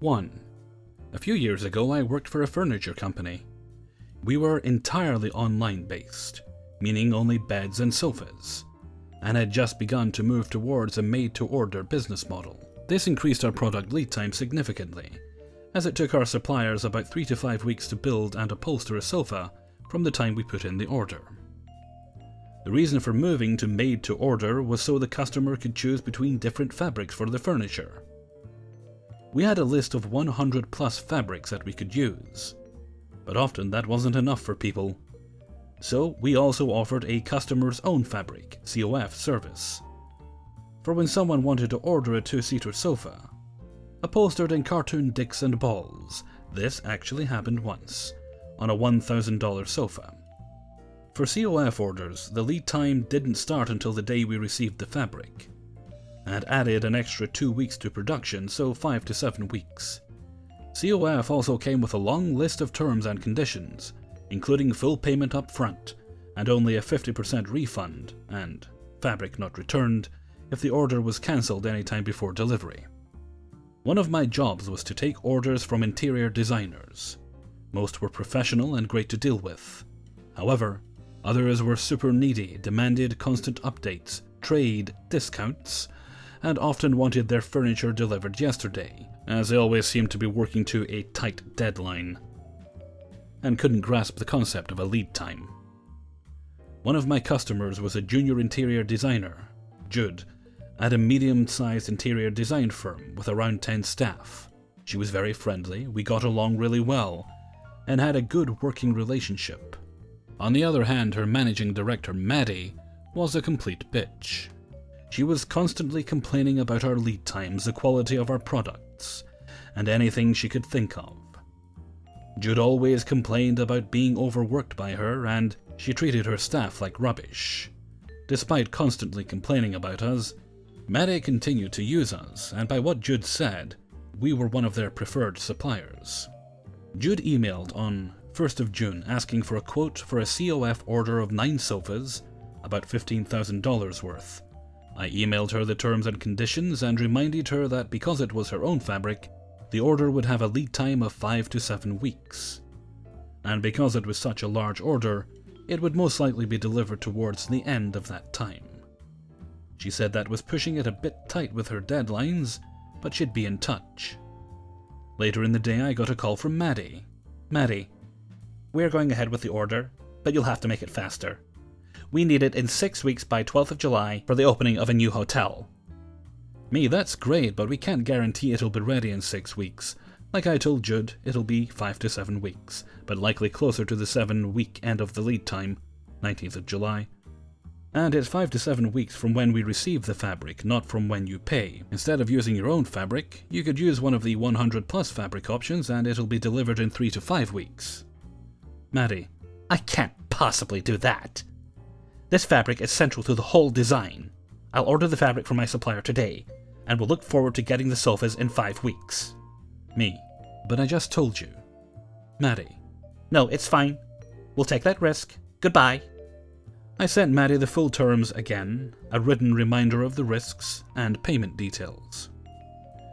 1. A few years ago I worked for a furniture company. We were entirely online based, meaning only beds and sofas, and had just begun to move towards a made-to-order business model. This increased our product lead time significantly, as it took our suppliers about 3 to 5 weeks to build and upholster a sofa from the time we put in the order. The reason for moving to made-to-order was so the customer could choose between different fabrics for the furniture. We had a list of 100 plus fabrics that we could use, but often that wasn't enough for people. So we also offered a customer's own fabric, COF service, for when someone wanted to order a 2-seater sofa, upholstered in cartoon dicks and balls. This actually happened once, on a $1,000 sofa. For COF orders, the lead time didn't start until the day we received the fabric, and added an extra 2 weeks to production, so 5 to 7 weeks. COF also came with a long list of terms and conditions, including full payment up front, and only a 50% refund, and fabric not returned, if the order was cancelled anytime before delivery. One of my jobs was to take orders from interior designers. Most were professional and great to deal with. However, others were super needy, demanded constant updates, trade discounts, and often wanted their furniture delivered yesterday, as they always seemed to be working to a tight deadline, and couldn't grasp the concept of a lead time. One of my customers was a junior interior designer, Jude, at a medium-sized interior design firm with around 10 staff. She was very friendly, we got along really well, and had a good working relationship. On the other hand, her managing director, Maddie, was a complete bitch. She was constantly complaining about our lead times, the quality of our products, and anything she could think of. Jude always complained about being overworked by her, and she treated her staff like rubbish. Despite constantly complaining about us, Maddie continued to use us, and by what Jude said, we were one of their preferred suppliers. Jude emailed on 1st of June asking for a quote for a COF order of 9 sofas, about $15,000 worth. I emailed her the terms and conditions and reminded her that because it was her own fabric, the order would have a lead time of 5 to 7 weeks. And because it was such a large order, it would most likely be delivered towards the end of that time. She said that was pushing it a bit tight with her deadlines, but she'd be in touch. Later in the day I got a call from Maddie. Maddie, we're going ahead with the order, but you'll have to make it faster. We need it in 6 weeks by 12th of July for the opening of a new hotel. Me, that's great, but we can't guarantee it'll be ready in 6 weeks. Like I told Jude, it'll be 5 to 7 weeks, but likely closer to the 7-week end of the lead time, 19th of July. And it's 5 to 7 weeks from when we receive the fabric, not from when you pay. Instead of using your own fabric, you could use one of the 100 plus fabric options and it'll be delivered in 3 to 5 weeks. Maddie, I can't possibly do that. This fabric is central to the whole design. I'll order the fabric from my supplier today, and we'll look forward to getting the sofas in 5 weeks. Me, but I just told you. Maddie, no, it's fine. We'll take that risk. Goodbye. I sent Maddie the full terms again, a written reminder of the risks, and payment details.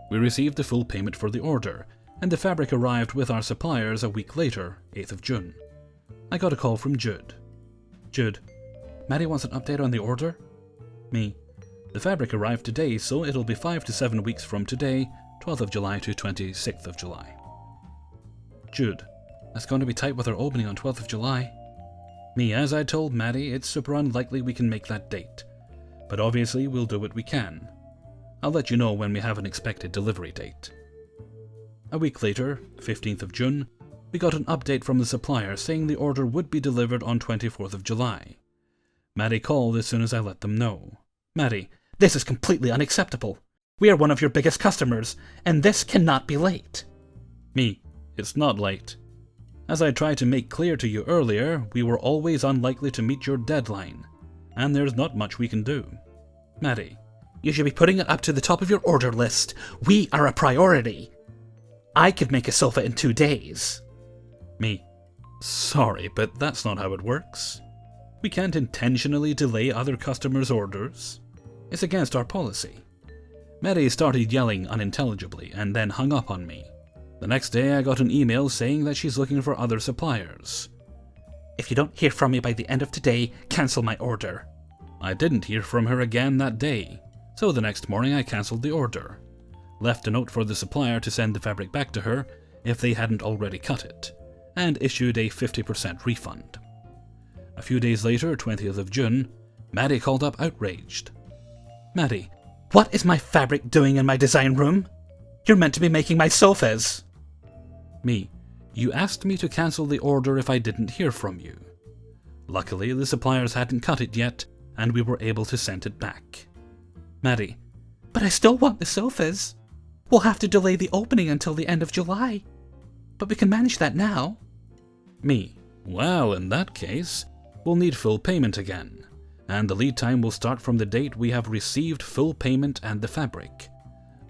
We received the full payment for the order, and the fabric arrived with our suppliers a week later, 8th of June. I got a call from Jude. Jude, Maddie wants an update on the order? Me, the fabric arrived today, so it'll be 5 to 7 weeks from today, 12th of July to 26th of July. Jude, that's going to be tight with our opening on 12th of July. Me, as I told Maddie, it's super unlikely we can make that date, but obviously we'll do what we can. I'll let you know when we have an expected delivery date. A week later, 15th of June, we got an update from the supplier saying the order would be delivered on 24th of July. Maddie called as soon as I let them know. Maddie, this is completely unacceptable. We are one of your biggest customers, and this cannot be late. Me, it's not late. As I tried to make clear to you earlier, we were always unlikely to meet your deadline, and there's not much we can do. Maddie, you should be putting it up to the top of your order list. We are a priority. I could make a sofa in 2 days. Me, sorry, but that's not how it works. We can't intentionally delay other customers' orders. It's against our policy. Maddie started yelling unintelligibly and then hung up on me. The next day I got an email saying that she's looking for other suppliers. If you don't hear from me by the end of today, cancel my order. I didn't hear from her again that day, so the next morning I cancelled the order, left a note for the supplier to send the fabric back to her if they hadn't already cut it, and issued a 50% refund. A few days later, 20th of June, Maddie called up outraged. Maddie, what is my fabric doing in my design room? You're meant to be making my sofas. Me, you asked me to cancel the order if I didn't hear from you. Luckily, the suppliers hadn't cut it yet, and we were able to send it back. Maddie, but I still want the sofas. We'll have to delay the opening until the end of July. But we can manage that now. Me, well, in that case, we'll need full payment again, and the lead time will start from the date we have received full payment and the fabric,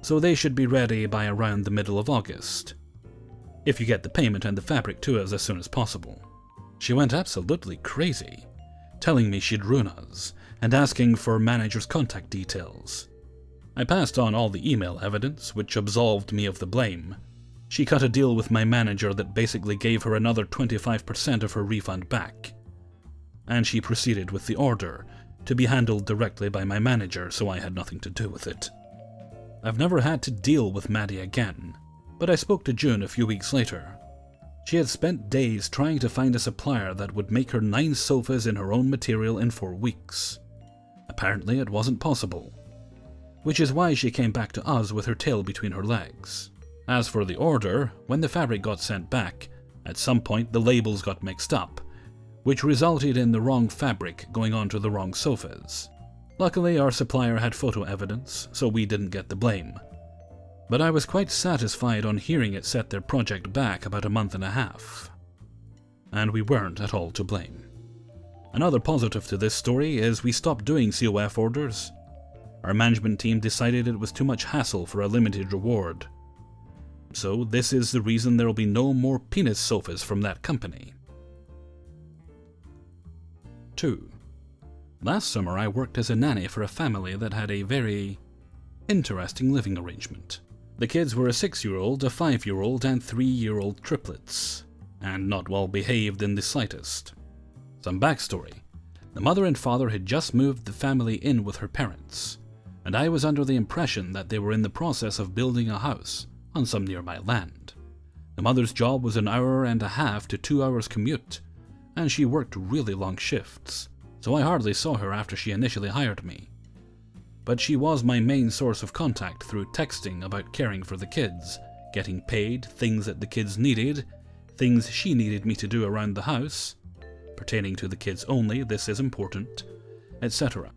so they should be ready by around the middle of August. If you get the payment and the fabric to us as soon as possible. She went absolutely crazy, telling me she'd ruin us, and asking for manager's contact details. I passed on all the email evidence, which absolved me of the blame. She cut a deal with my manager that basically gave her another 25% of her refund back. And she proceeded with the order, to be handled directly by my manager, so I had nothing to do with it. I've never had to deal with Maddie again, but I spoke to June a few weeks later. She had spent days trying to find a supplier that would make her 9 sofas in her own material in 4 weeks. Apparently it wasn't possible, which is why she came back to us with her tail between her legs. As for the order, when the fabric got sent back, at some point the labels got mixed up, which resulted in the wrong fabric going onto the wrong sofas. Luckily, our supplier had photo evidence, so we didn't get the blame. But I was quite satisfied on hearing it set their project back about a month and a half. And we weren't at all to blame. Another positive to this story is we stopped doing COF orders. Our management team decided it was too much hassle for a limited reward. So this is the reason there will be no more penis sofas from that company. 2. Last summer I worked as a nanny for a family that had a very interesting living arrangement. The kids were a 6-year-old, a 5-year-old, and 3-year-old triplets, and not well behaved in the slightest. Some backstory. The mother and father had just moved the family in with her parents, and I was under the impression that they were in the process of building a house on some nearby land. The mother's job was an hour and a half to 2 hours commute, and she worked really long shifts, so I hardly saw her after she initially hired me. But she was my main source of contact through texting about caring for the kids, getting paid, things that the kids needed, things she needed me to do around the house, pertaining to the kids only, this is important, etc.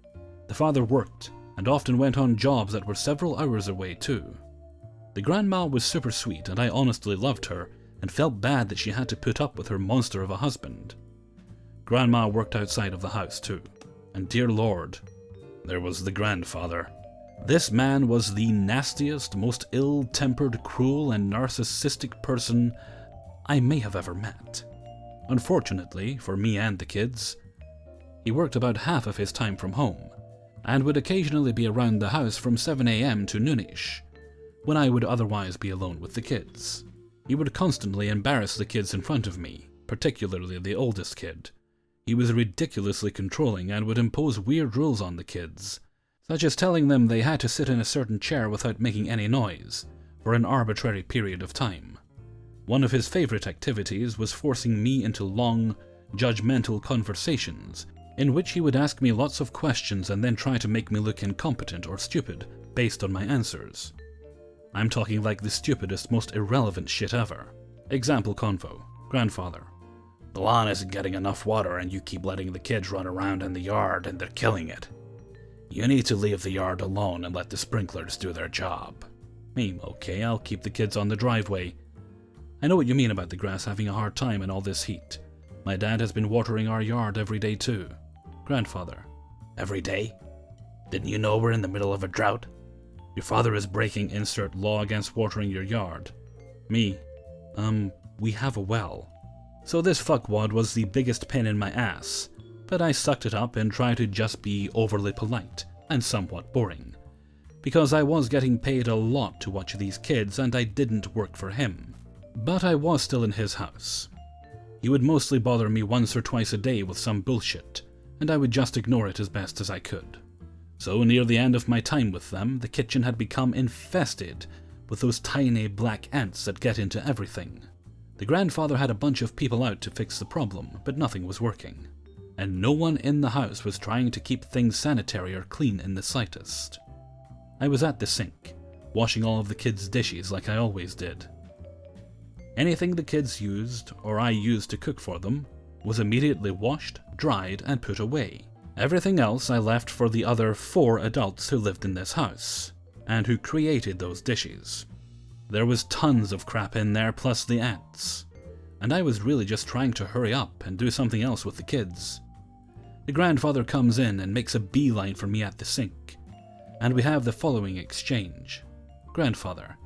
The father worked, and often went on jobs that were several hours away too. The grandma was super sweet, and I honestly loved her, and felt bad that she had to put up with her monster of a husband. Grandma worked outside of the house too, and dear Lord, there was the grandfather. This man was the nastiest, most ill-tempered, cruel, and narcissistic person I may have ever met. Unfortunately, for me and the kids, he worked about half of his time from home, and would occasionally be around the house from 7 a.m. to noonish, when I would otherwise be alone with the kids. He would constantly embarrass the kids in front of me, particularly the oldest kid. He was ridiculously controlling and would impose weird rules on the kids, such as telling them they had to sit in a certain chair without making any noise, for an arbitrary period of time. One of his favorite activities was forcing me into long, judgmental conversations, in which he would ask me lots of questions and then try to make me look incompetent or stupid based on my answers. I'm talking like the stupidest, most irrelevant shit ever. Example convo. Grandfather. The lawn isn't getting enough water and you keep letting the kids run around in the yard and they're killing it. You need to leave the yard alone and let the sprinklers do their job. Me, okay, I'll keep the kids on the driveway. I know what you mean about the grass having a hard time in all this heat. My dad has been watering our yard every day too. Grandfather. Every day? Didn't you know we're in the middle of a drought? Your father is breaking insert law against watering your yard. Me. We have a well. So this fuckwad was the biggest pain in my ass, but I sucked it up and tried to just be overly polite and somewhat boring, because I was getting paid a lot to watch these kids and I didn't work for him. But I was still in his house. He would mostly bother me once or twice a day with some bullshit, and I would just ignore it as best as I could. So near the end of my time with them, the kitchen had become infested with those tiny black ants that get into everything. The grandfather had a bunch of people out to fix the problem, but nothing was working. And no one in the house was trying to keep things sanitary or clean in the slightest. I was at the sink, washing all of the kids' dishes like I always did. Anything the kids used, or I used to cook for them, was immediately washed, dried, and put away. Everything else I left for the other 4 adults who lived in this house, and who created those dishes. There was tons of crap in there, plus the ants, and I was really just trying to hurry up and do something else with the kids. The grandfather comes in and makes a beeline for me at the sink, and we have the following exchange. Grandfather: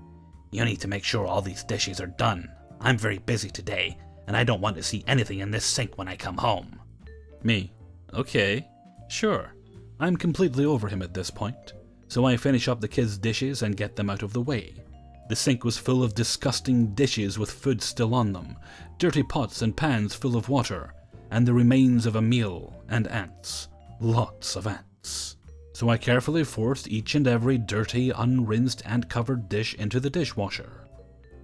"You need to make sure all these dishes are done. I'm very busy today, and I don't want to see anything in this sink when I come home." Me: "Okay, sure." I'm completely over him at this point, so I finish up the kids' dishes and get them out of the way. The sink was full of disgusting dishes with food still on them, dirty pots and pans full of water, and the remains of a meal, and ants. Lots of ants. So I carefully forced each and every dirty, unrinsed, ant-covered dish into the dishwasher.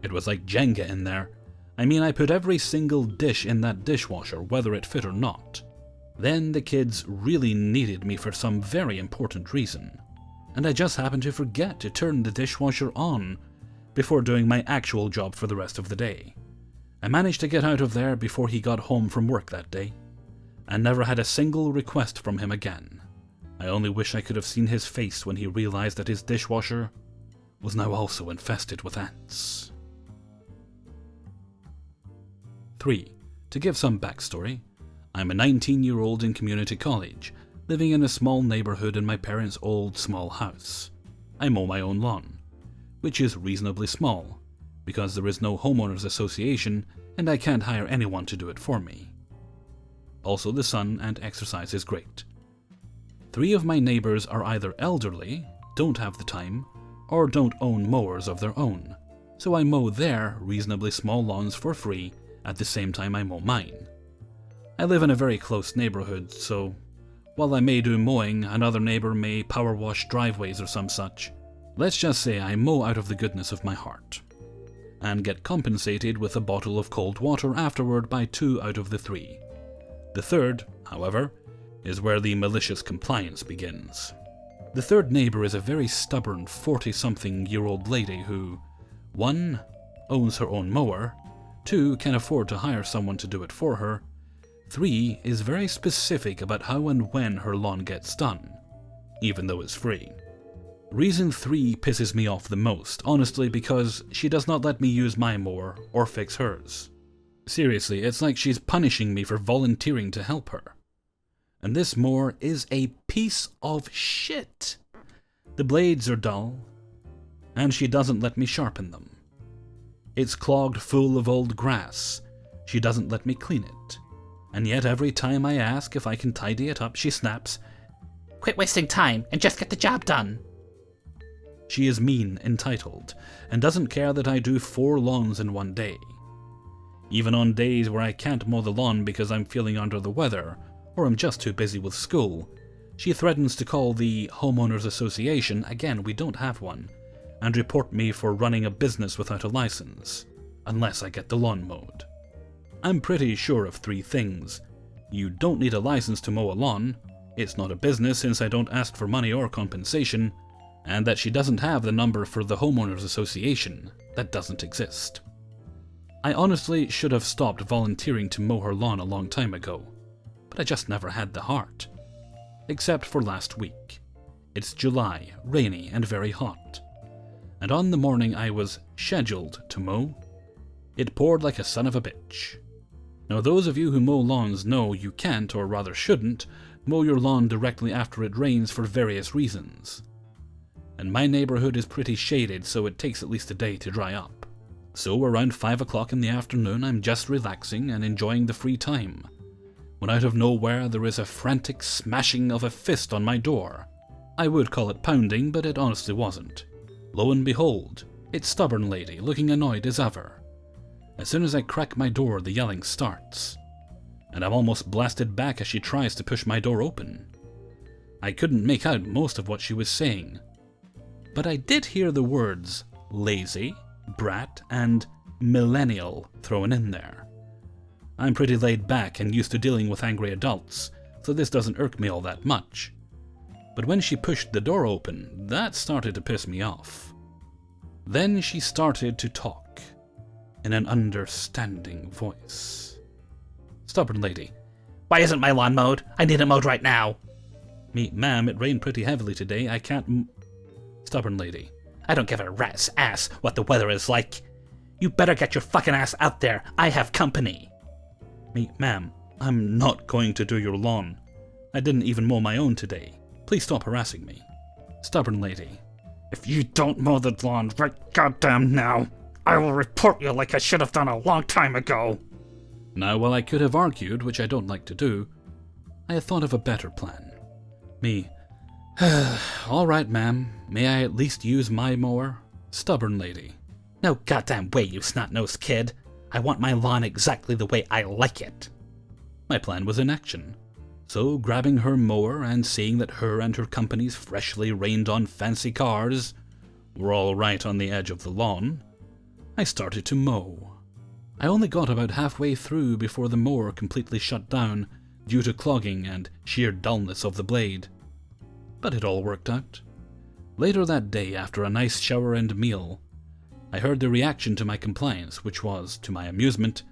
It was like Jenga in there. I mean, I put every single dish in that dishwasher, whether it fit or not. Then the kids really needed me for some very important reason, and I just happened to forget to turn the dishwasher on before doing my actual job for the rest of the day. I managed to get out of there before he got home from work that day, and never had a single request from him again. I only wish I could have seen his face when he realized that his dishwasher was now also infested with ants. 3. To give some backstory, I'm a 19-year-old in community college, living in a small neighborhood in my parents' old small house. I mow my own lawn, which is reasonably small, because there is no homeowners association and I can't hire anyone to do it for me. Also, the sun and exercise is great. 3 of my neighbors are either elderly, don't have the time, or don't own mowers of their own, so I mow their reasonably small lawns for free at the same time I mow mine. I live in a very close neighborhood, so while I may do mowing, another neighbor may power wash driveways or some such. Let's just say I mow out of the goodness of my heart, and get compensated with a bottle of cold water afterward by 2 out of the 3. The third, however, is where the malicious compliance begins. The third neighbor is a very stubborn 40-something-year-old lady who, 1. owns her own mower, 2. can afford to hire someone to do it for her, 3. is very specific about how and when her lawn gets done, even though it's free. Reason 3 pisses me off the most, honestly, because she does not let me use my mower or fix hers. Seriously, it's like she's punishing me for volunteering to help her. And this mower is a piece of shit. The blades are dull, and she doesn't let me sharpen them. It's clogged full of old grass. She doesn't let me clean it. And yet every time I ask if I can tidy it up, she snaps, "Quit wasting time and just get the job done." She is mean, entitled, and doesn't care that I do 4 lawns in one day. Even on days where I can't mow the lawn because I'm feeling under the weather, or I'm just too busy with school, she threatens to call the Homeowners Association, again we don't have one, and report me for running a business without a license, unless I get the lawn mowed. I'm pretty sure of 3 things. You don't need a license to mow a lawn, it's not a business since I don't ask for money or compensation, and that she doesn't have the number for the Homeowners Association. That doesn't exist. I honestly should have stopped volunteering to mow her lawn a long time ago, but I just never had the heart. Except for last week. It's July, rainy and very hot. And on the morning I was scheduled to mow, it poured like a son of a bitch. Now those of you who mow lawns know you can't, or rather shouldn't, mow your lawn directly after it rains for various reasons. And my neighborhood is pretty shaded, so it takes at least a day to dry up. So around 5 o'clock in the afternoon I'm just relaxing and enjoying the free time, when out of nowhere there is a frantic smashing of a fist on my door. I would call it pounding, but it honestly wasn't. Lo and behold, it's stubborn lady, looking annoyed as ever. As soon as I crack my door, the yelling starts, and I'm almost blasted back as she tries to push my door open. I couldn't make out most of what she was saying, but I did hear the words lazy, brat, and millennial thrown in there. I'm pretty laid back and used to dealing with angry adults, so this doesn't irk me all that much. But when she pushed the door open, that started to piss me off. Then she started to talk in an understanding voice. Stubborn lady. Why isn't my lawn mowed? I need it mowed right now. Me, ma'am, it rained pretty heavily today. I can't Stubborn lady. I don't give a rat's ass what the weather is like. You better get your fucking ass out there. I have company. Me, ma'am, I'm not going to do your lawn. I didn't even mow my own today. Please stop harassing me. Stubborn lady. If you don't mow the lawn right goddamn now, I will report you like I should have done a long time ago. Now, while I could have argued, which I don't like to do, I had thought of a better plan. Me. All right, ma'am. May I at least use my mower? Stubborn lady. No goddamn way, you snot-nosed kid. I want my lawn exactly the way I like it. My plan was in action. So, grabbing her mower and seeing that her and her company's freshly rained-on fancy cars were all right on the edge of the lawn, I started to mow. I only got about halfway through before the mower completely shut down due to clogging and sheer dullness of the blade. But it all worked out. Later that day, after a nice shower and meal, I heard the reaction to my compliance, which was, to my amusement,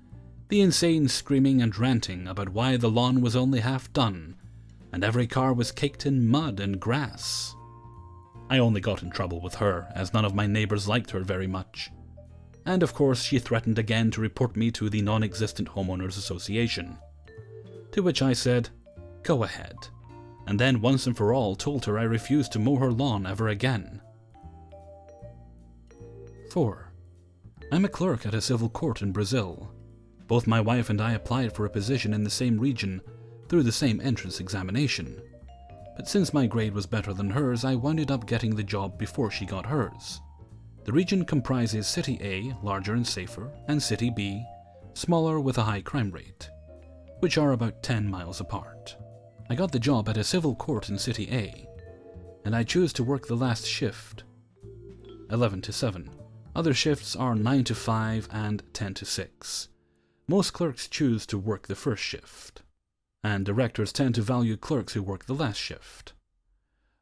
the insane screaming and ranting about why the lawn was only half done, and every car was caked in mud and grass. I only got in trouble with her, as none of my neighbours liked her very much. And of course she threatened again to report me to the non-existent homeowners association. To which I said, go ahead, and then once and for all told her I refused to mow her lawn ever again. 4. I'm a clerk at a civil court in Brazil. Both my wife and I applied for a position in the same region through the same entrance examination. But since my grade was better than hers, I wound up getting the job before she got hers. The region comprises City A, larger and safer, and City B, smaller with a high crime rate, which are about 10 miles apart. I got the job at a civil court in City A, and I chose to work the last shift, 11 to 7. Other shifts are 9 to 5 and 10 to 6. Most clerks choose to work the first shift, and directors tend to value clerks who work the last shift.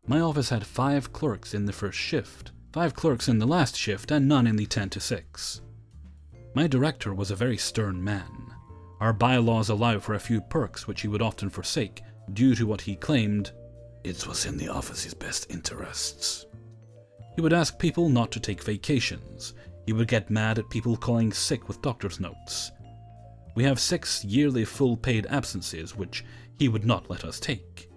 My office had 5 clerks in the first shift, 5 clerks in the last shift, and none in the 10 to 6. My director was a very stern man. Our bylaws allow for a few perks which he would often forsake due to what he claimed it was in the office's best interests. He would ask people not to take vacations. He would get mad at people calling sick with doctor's notes. We have 6 yearly full paid absences which he would not let us take.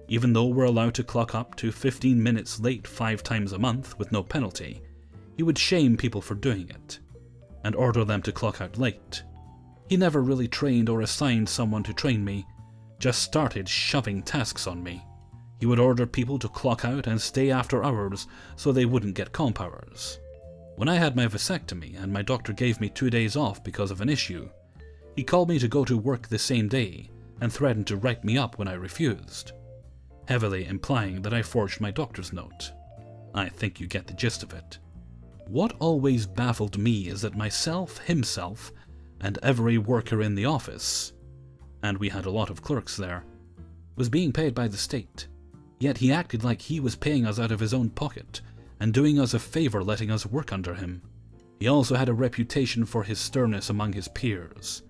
Even though we're allowed to clock up to 15 minutes late 5 times a month with no penalty, he would shame people for doing it, and order them to clock out late. He never really trained or assigned someone to train me, just started shoving tasks on me. He would order people to clock out and stay after hours so they wouldn't get comp hours. When I had my vasectomy and my doctor gave me 2 days off because of an issue, he called me to go to work the same day and threatened to write me up when I refused, heavily implying that I forged my doctor's note. I think you get the gist of it. What always baffled me is that myself, himself, and every worker in the office, and we had a lot of clerks there, was being paid by the state, yet he acted like he was paying us out of his own pocket and doing us a favor letting us work under him. He also had a reputation for his sternness among his peers.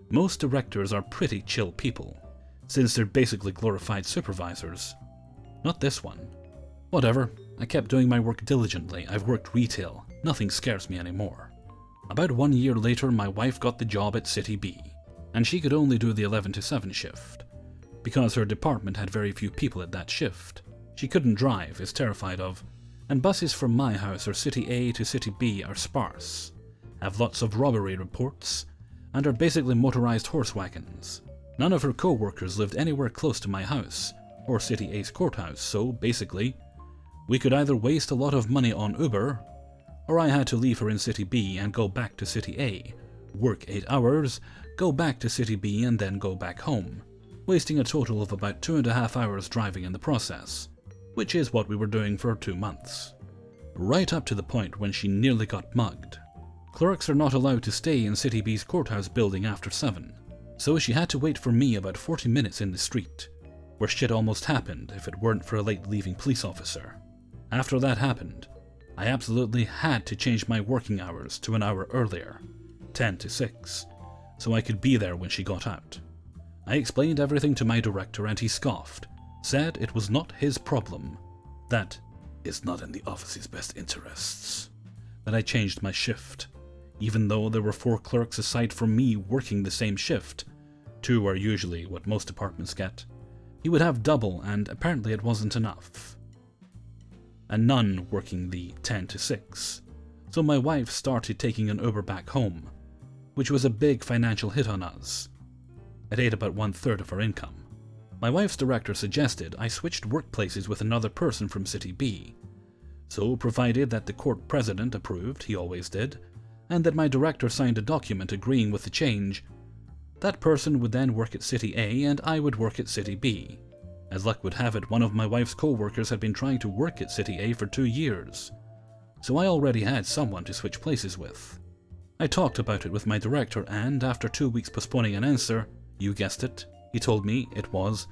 Most directors are pretty chill people, since they're basically glorified supervisors. Not this one. Whatever, I kept doing my work diligently. I've worked retail. Nothing scares me anymore. About 1 year later, my wife got the job at City B, and she could only do the 11 to 7 shift, because her department had very few people at that shift. She couldn't drive, is terrified of, and buses from my house or City A to City B are sparse, have lots of robbery reports, and are basically motorized horse wagons. None of her co-workers lived anywhere close to my house, or City A's courthouse, so basically, we could either waste a lot of money on Uber, or I had to leave her in City B and go back to City A, work 8 hours, go back to City B and then go back home, wasting a total of about 2.5 hours driving in the process, which is what we were doing for 2 months. Right up to the point when she nearly got mugged. Clerks are not allowed to stay in City B's courthouse building after 7, so she had to wait for me about 40 minutes in the street, where shit almost happened if it weren't for a late leaving police officer. After that happened, I absolutely had to change my working hours to an hour earlier, 10 to 6, so I could be there when she got out. I explained everything to my director and he scoffed, said it was not his problem, that it's not in the office's best interests, that I changed my shift, even though there were 4 clerks aside from me working the same shift. 2 are usually what most departments get. He would have double, and apparently it wasn't enough. And none working the 10 to 6. So my wife started taking an Uber back home, which was a big financial hit on us. It ate about 1/3 of our income. My wife's director suggested I switched workplaces with another person from City B. So, provided that the court president approved, he always did, and that my director signed a document agreeing with the change, that person would then work at City A and I would work at City B. As luck would have it, one of my wife's co-workers had been trying to work at City A for 2 years, so I already had someone to switch places with. I talked about it with my director and, after 2 weeks postponing an answer, you guessed it, he told me it was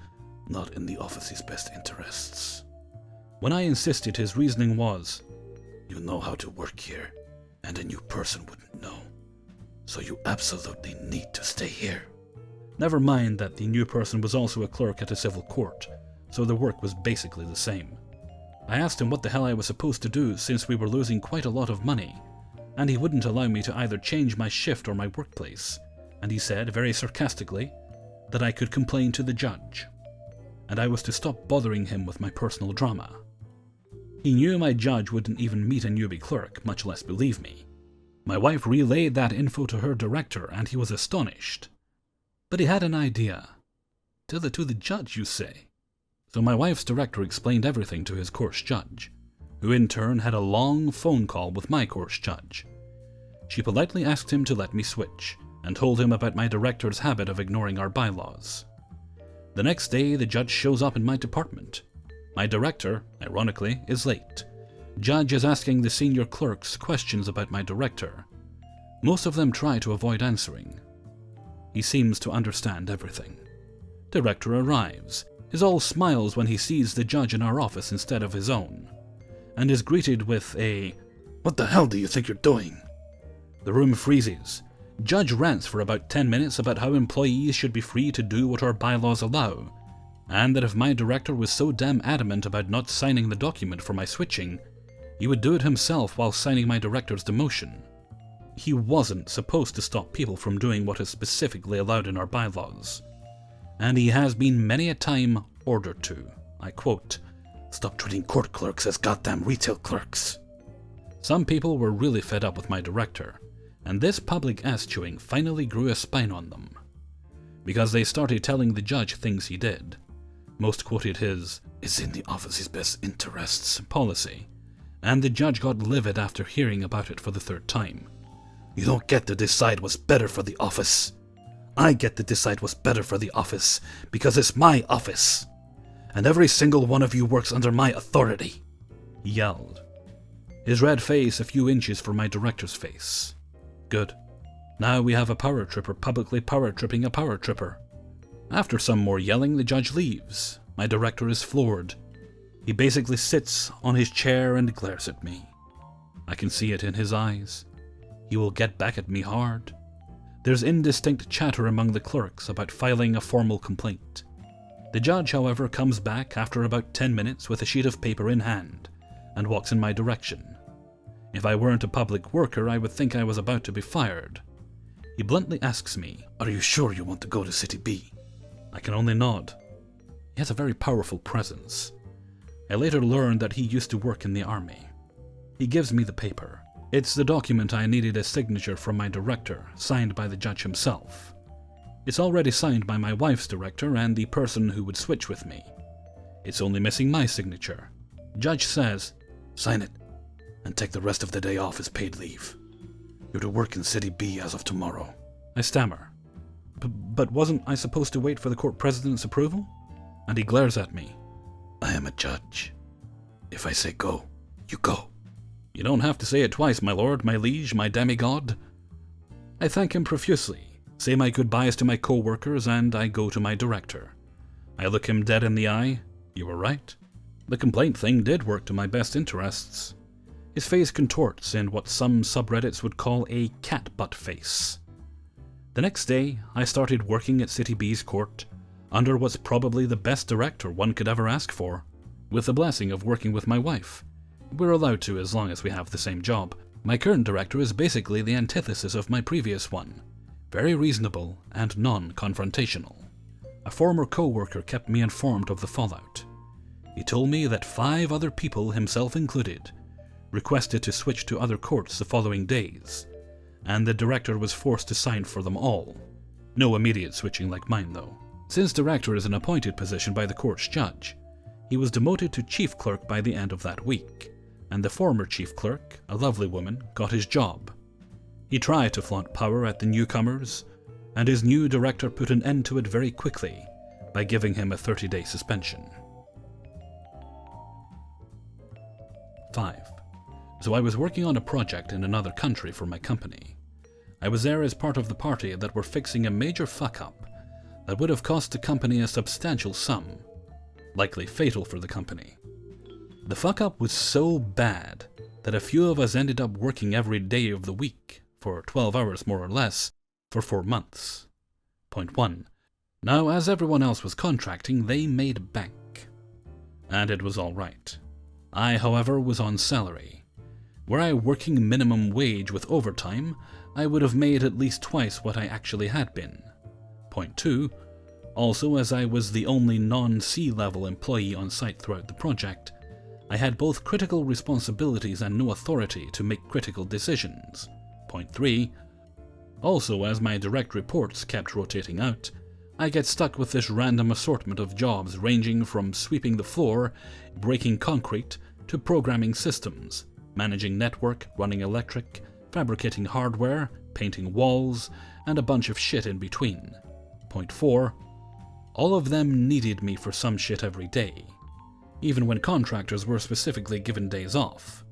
not in the office's best interests. When I insisted, his reasoning was, you know how to work here, and a new person wouldn't know, so you absolutely need to stay here. Never mind that the new person was also a clerk at a civil court, so the work was basically the same. I asked him what the hell I was supposed to do since we were losing quite a lot of money, and he wouldn't allow me to either change my shift or my workplace, and he said, very sarcastically, that I could complain to the judge, and I was to stop bothering him with my personal drama. He knew my judge wouldn't even meet a newbie clerk, much less believe me. My wife relayed that info to her director, and he was astonished. But he had an idea. Tell it to the judge, you say? So my wife's director explained everything to his course judge, who in turn had a long phone call with my course judge. She politely asked him to let me switch, and told him about my director's habit of ignoring our bylaws. The next day, the judge shows up in my department. My director, ironically, is late. Judge is asking the senior clerks questions about my director. Most of them try to avoid answering. He seems to understand everything. Director arrives, is all smiles when he sees the judge in our office instead of his own, and is greeted with a, "What the hell do you think you're doing?" The room freezes. Judge rants for about 10 minutes about how employees should be free to do what our bylaws allow, and that if my director was so damn adamant about not signing the document for my switching, he would do it himself while signing my director's demotion. He wasn't supposed to stop people from doing what is specifically allowed in our bylaws, and he has been many a time ordered to. I quote, "Stop treating court clerks as goddamn retail clerks." Some people were really fed up with my director, and this public ass-chewing finally grew a spine on them, because they started telling the judge things he did. Most quoted his, "is in the office's best interests" policy, and the judge got livid after hearing about it for the 3rd time. "You don't get to decide what's better for the office. I get to decide what's better for the office, because it's my office, and every single one of you works under my authority," he yelled, his red face a few inches from my director's face. Good. Now we have a power tripper publicly power tripping a power tripper. After some more yelling, the judge leaves. My director is floored. He basically sits on his chair and glares at me. I can see it in his eyes. He will get back at me hard. There's indistinct chatter among the clerks about filing a formal complaint. The judge, however, comes back after about 10 minutes with a sheet of paper in hand and walks in my direction. If I weren't a public worker, I would think I was about to be fired. He bluntly asks me, "Are you sure you want to go to City B?" I can only nod. He has a very powerful presence. I later learned that he used to work in the army. He gives me the paper. It's the document I needed a signature from my director, signed by the judge himself. It's already signed by my wife's director and the person who would switch with me. It's only missing my signature. Judge says, "Sign it, and take the rest of the day off as paid leave." You're to work in City B as of tomorrow. I stammer. But wasn't I supposed to wait for the court president's approval? And he glares at me. I am a judge. If I say go, you go. You don't have to say it twice, my lord, my liege, my demigod. I thank him profusely, say my goodbyes to my co-workers, and I go to my director. I look him dead in the eye. You were right. The complaint thing did work to my best interests. His face contorts in what some subreddits would call a cat butt face. The next day, I started working at City B's court, under what's probably the best director one could ever ask for, with the blessing of working with my wife. We're allowed to as long as we have the same job. My current director is basically the antithesis of my previous one. Very reasonable and non-confrontational. A former co-worker kept me informed of the fallout. He told me that 5 other people, himself included, requested to switch to other courts the following days, and the director was forced to sign for them all. No immediate switching like mine, though. Since director is an appointed position by the court's judge, he was demoted to chief clerk by the end of that week, and the former chief clerk, a lovely woman, got his job. He tried to flaunt power at the newcomers, and his new director put an end to it very quickly by giving him a 30-day suspension. 5. So I was working on a project in another country for my company. I was there as part of the party that were fixing a major fuck-up that would have cost the company a substantial sum, likely fatal for the company. The fuck-up was so bad that a few of us ended up working every day of the week, for 12 hours more or less, for 4 months. Point 1. Now, as everyone else was contracting, they made bank. And it was alright. I, however, was on salary. Were I working minimum wage with overtime, I would have made at least twice what I actually had been. Point 2. Also, as I was the only non-C-level employee on site throughout the project, I had both critical responsibilities and no authority to make critical decisions. Point 3. Also, as my direct reports kept rotating out, I get stuck with this random assortment of jobs ranging from sweeping the floor, breaking concrete, to programming systems, managing network, running electric, fabricating hardware, painting walls, and a bunch of shit in between. Point 4. All of them needed me for some shit every day, even when contractors were specifically given days off.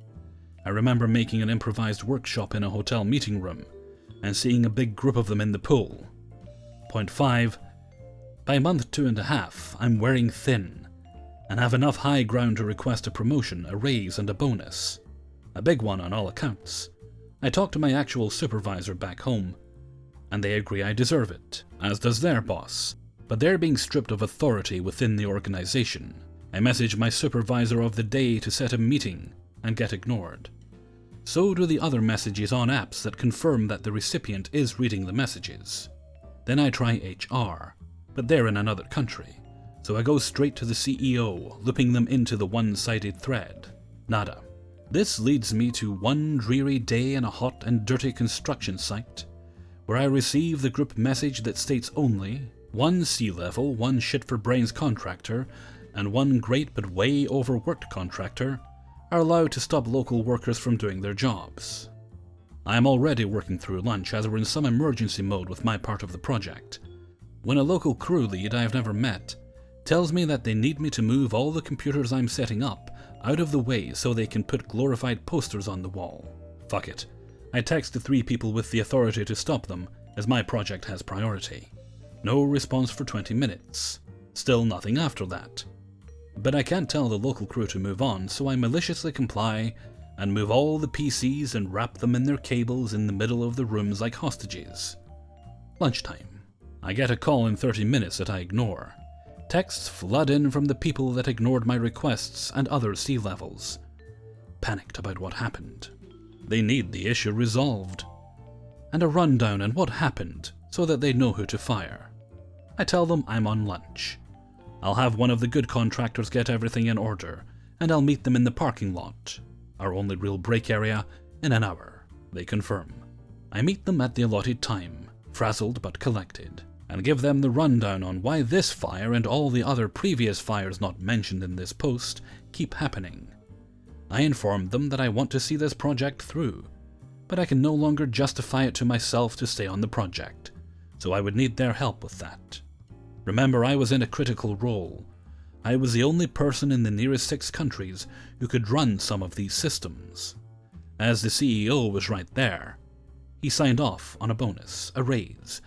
I remember making an improvised workshop in a hotel meeting room, and seeing a big group of them in the pool. Point 5. By month 2.5, I'm wearing thin, and have enough high ground to request a promotion, a raise, and a bonus. A big one on all accounts. I talked to my actual supervisor back home, and they agree I deserve it, as does their boss, but they're being stripped of authority within the organization. I message my supervisor of the day to set a meeting, and get ignored. So do the other messages on apps that confirm that the recipient is reading the messages. Then I try HR, but they're in another country, so I go straight to the CEO, looping them into the one-sided thread. Nada. This leads me to one dreary day in a hot and dirty construction site, where I receive the group message that states only one C-level, one shit-for-brains contractor, and one great but way overworked contractor are allowed to stop local workers from doing their jobs. I am already working through lunch as we're in some emergency mode with my part of the project, when a local crew lead I have never met tells me that they need me to move all the computers I'm setting up out of the way so they can put glorified posters on the wall. Fuck it. I text the 3 people with the authority to stop them, as my project has priority. No response for 20 minutes. Still nothing after that. But I can't tell the local crew to move on, so I maliciously comply and move all the PCs and wrap them in their cables in the middle of the rooms like hostages. Lunchtime. I get a call in 30 minutes that I ignore. Texts flood in from the people that ignored my requests and other C-levels. Panicked about what happened. They need the issue resolved. And a rundown on what happened so that they know who to fire. I tell them I'm on lunch. I'll have one of the good contractors get everything in order, and I'll meet them in the parking lot, our only real break area, in an hour. They confirm. I meet them at the allotted time, frazzled but collected, and give them the rundown on why this fire and all the other previous fires not mentioned in this post keep happening. I inform them that I want to see this project through, but I can no longer justify it to myself to stay on the project, so I would need their help with that. Remember, I was in a critical role. I was the only person in the nearest 6 countries who could run some of these systems. As the CEO was right there, he signed off on a bonus, a raise,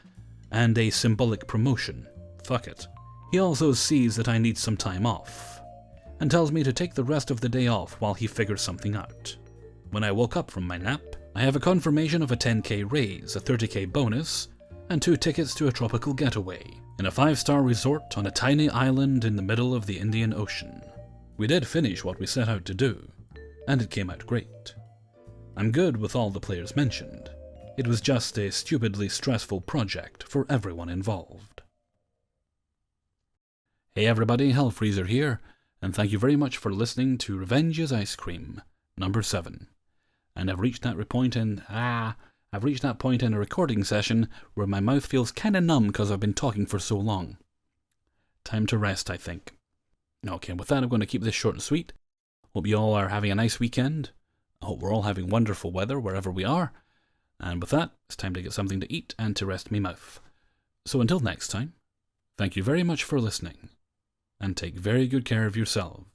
and a symbolic promotion. Fuck it. He also sees that I need some time off, and tells me to take the rest of the day off while he figures something out. When I woke up from my nap, I have a confirmation of a 10k raise, a 30k bonus, and 2 tickets to a tropical getaway in a 5-star resort on a tiny island in the middle of the Indian Ocean. We did finish what we set out to do, and it came out great. I'm good with all the players mentioned. It was just a stupidly stressful project for everyone involved. Hey everybody, Hellfreezer here, and thank you very much for listening to Revenge is Ice Cream, number 7. And I've reached that point in a recording session where my mouth feels kinda numb because I've been talking for so long. Time to rest, I think. Okay, with that I'm going to keep this short and sweet. Hope you all are having a nice weekend. I hope we're all having wonderful weather wherever we are. And with that, it's time to get something to eat and to rest me mouth. So until next time, thank you very much for listening, and take very good care of yourselves.